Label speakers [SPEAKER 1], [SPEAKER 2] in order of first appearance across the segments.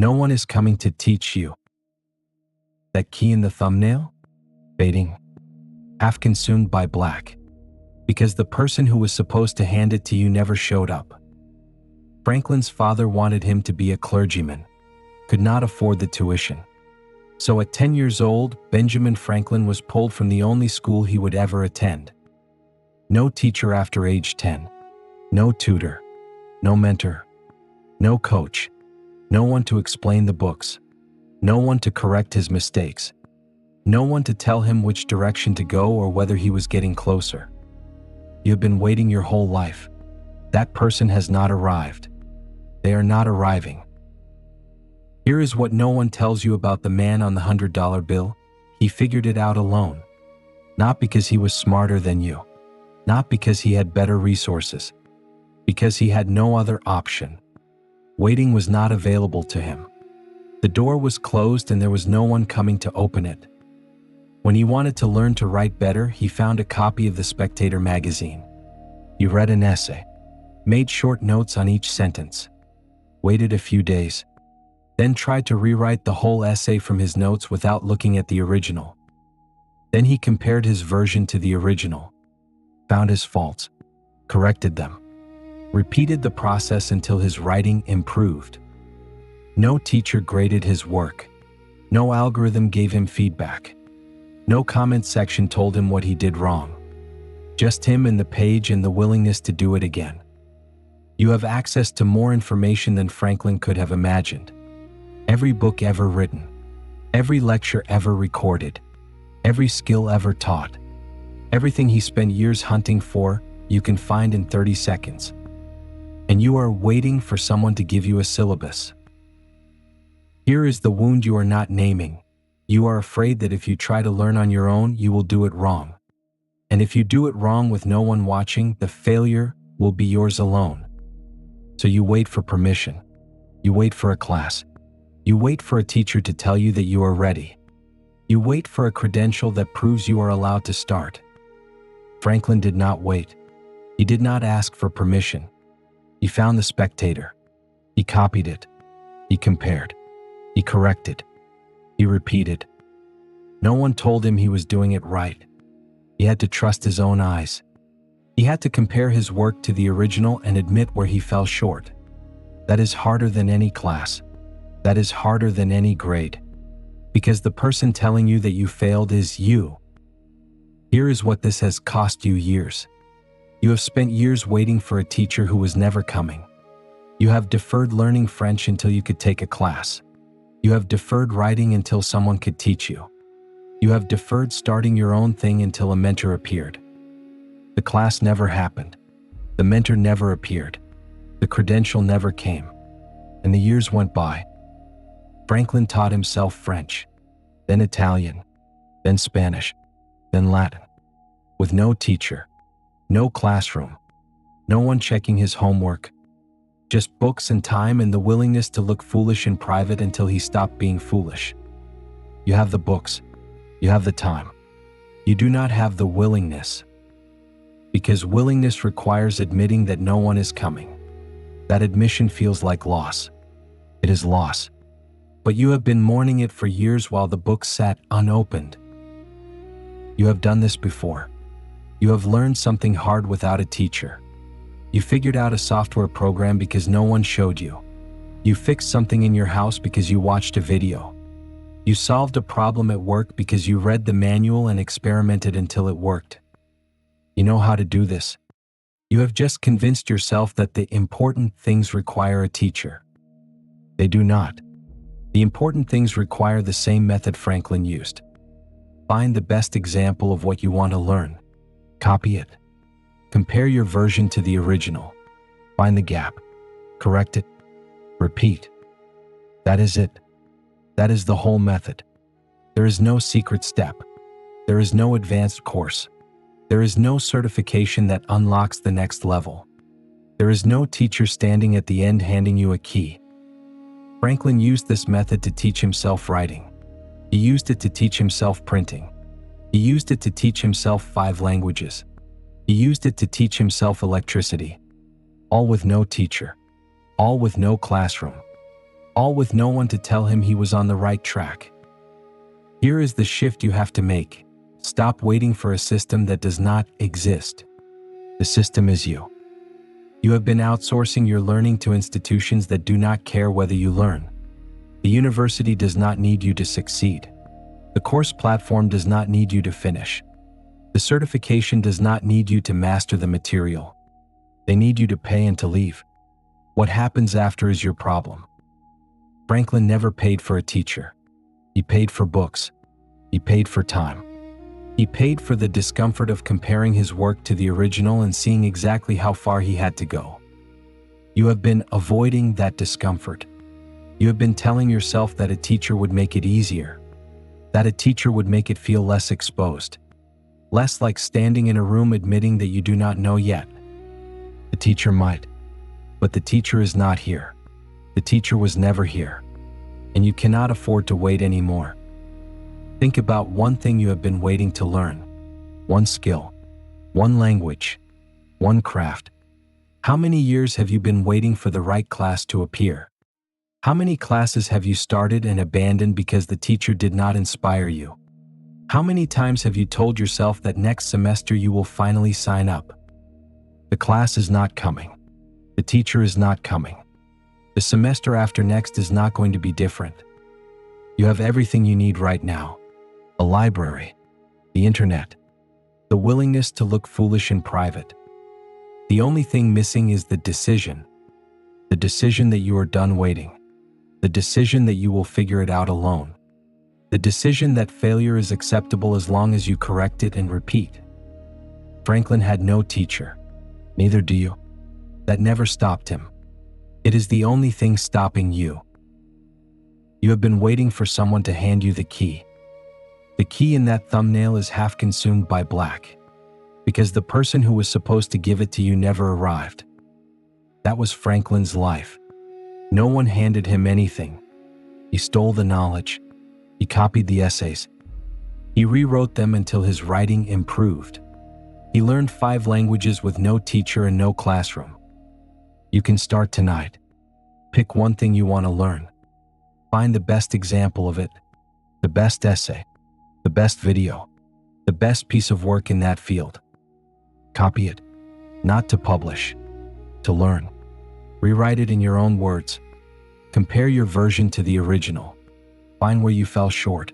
[SPEAKER 1] No one is coming to teach you. That key in the thumbnail? Fading. Half consumed by black. Because the person who was supposed to hand it to you never showed up. Franklin's father wanted him to be a clergyman. Could not afford the tuition. So at 10 years old, Benjamin Franklin was pulled from the only school he would ever attend. No teacher after age 10. No tutor. No mentor. No coach. No one to explain the books. No one to correct his mistakes. No one to tell him which direction to go or whether he was getting closer. You have been waiting your whole life. That person has not arrived. They are not arriving. Here is what no one tells you about the man on the $100 bill. He figured it out alone. Not because he was smarter than you. Not because he had better resources. Because he had no other option. Waiting was not available to him. The door was closed and there was no one coming to open it. When he wanted to learn to write better, he found a copy of the Spectator magazine. He read an essay, made short notes on each sentence, waited a few days, then tried to rewrite the whole essay from his notes without looking at the original. Then he compared his version to the original, found his faults, corrected them, repeated the process until his writing improved. No teacher graded his work. No algorithm gave him feedback. No comment section told him what he did wrong. Just him and the page and the willingness to do it again. You have access to more information than Franklin could have imagined. Every book ever written, every lecture ever recorded, every skill ever taught, everything he spent years hunting for, you can find in 30 seconds. And you are waiting for someone to give you a syllabus. Here is the wound you are not naming. You are afraid that if you try to learn on your own, you will do it wrong. And if you do it wrong with no one watching, the failure will be yours alone. So you wait for permission. You wait for a class. You wait for a teacher to tell you that you are ready. You wait for a credential that proves you are allowed to start. Franklin did not wait. He did not ask for permission. He found the Spectator. He copied it. He compared. He corrected. He repeated. No one told him he was doing it right. He had to trust his own eyes. He had to compare his work to the original and admit where he fell short. That is harder than any class. That is harder than any grade. Because the person telling you that you failed is you. Here is what this has cost you: years. You have spent years waiting for a teacher who was never coming. You have deferred learning French until you could take a class. You have deferred writing until someone could teach you. You have deferred starting your own thing until a mentor appeared. The class never happened. The mentor never appeared. The credential never came. And the years went by. Franklin taught himself French, then Italian, then Spanish, then Latin. With no teacher, no classroom, no one checking his homework. Just books and time and the willingness to look foolish in private until he stopped being foolish. You have the books. You have the time. You do not have the willingness. Because willingness requires admitting that no one is coming. That admission feels like loss. It is loss. But you have been mourning it for years while the book sat unopened. You have done this before. You have learned something hard without a teacher. You figured out a software program because no one showed you. You fixed something in your house because you watched a video. You solved a problem at work because you read the manual and experimented until it worked. You know how to do this. You have just convinced yourself that the important things require a teacher. They do not. The important things require the same method Franklin used. Find the best example of what you want to learn. Copy it. Compare your version to the original. Find the gap. Correct it. Repeat. That is it. That is the whole method. There is no secret step. There is no advanced course. There is no certification that unlocks the next level. There is no teacher standing at the end handing you a key. Franklin used this method to teach himself writing. He used it to teach himself printing. He used it to teach himself 5 languages. He used it to teach himself electricity. All with no teacher. All with no classroom. all with no one to tell him he was on the right track. Here is the shift you have to make. Stop waiting for a system that does not exist. The system is you. You have been outsourcing your learning to institutions that do not care whether you learn. The university does not need you to succeed. The course platform does not need you to finish. The certification does not need you to master the material. They need you to pay and to leave. What happens after is your problem. Franklin never paid for a teacher. He paid for books. He paid for time. He paid for the discomfort of comparing his work to the original and seeing exactly how far he had to go. You have been avoiding that discomfort. You have been telling yourself that a teacher would make it easier, that a teacher would make it feel less exposed, less like standing in a room admitting that you do not know yet. The teacher might, but the teacher is not here. The teacher was never here, and you cannot afford to wait anymore. Think about one thing you have been waiting to learn, one skill, one language, one craft. How many years have you been waiting for the right class to appear? How many classes have you started and abandoned because the teacher did not inspire you? How many times have you told yourself that next semester you will finally sign up? The class is not coming. The teacher is not coming. The semester after next is not going to be different. You have everything you need right now. A library, the internet, the willingness to look foolish in private. The only thing missing is the decision that you are done waiting, the decision that you will figure it out alone, the decision that failure is acceptable as long as you correct it and repeat. Franklin had no teacher, neither do you. That never stopped him. It is the only thing stopping you. You have been waiting for someone to hand you the key. The key in that thumbnail is half consumed by black, because the person who was supposed to give it to you never arrived. That was Franklin's life. No one handed him anything. He stole the knowledge. He copied the essays. He rewrote them until his writing improved. He learned 5 languages with no teacher and no classroom. You can start tonight. Pick one thing you want to learn. Find the best example of it, the best essay, the best video, the best piece of work in that field. Copy it, not to publish, to learn. Rewrite it in your own words. Compare your version to the original. Find where you fell short.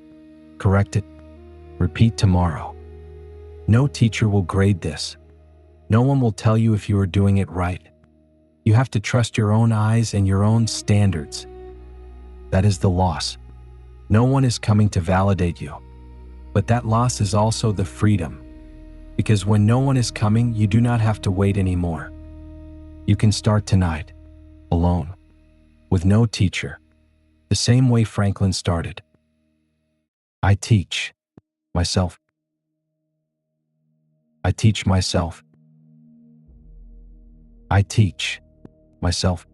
[SPEAKER 1] Correct it. Repeat tomorrow. No teacher will grade this. No one will tell you if you are doing it right. You have to trust your own eyes and your own standards. That is the loss. No one is coming to validate you. But that loss is also the freedom. Because when no one is coming, you do not have to wait anymore. You can start tonight, alone, with no teacher, the same way Franklin started. I teach myself. I teach myself. I teach myself.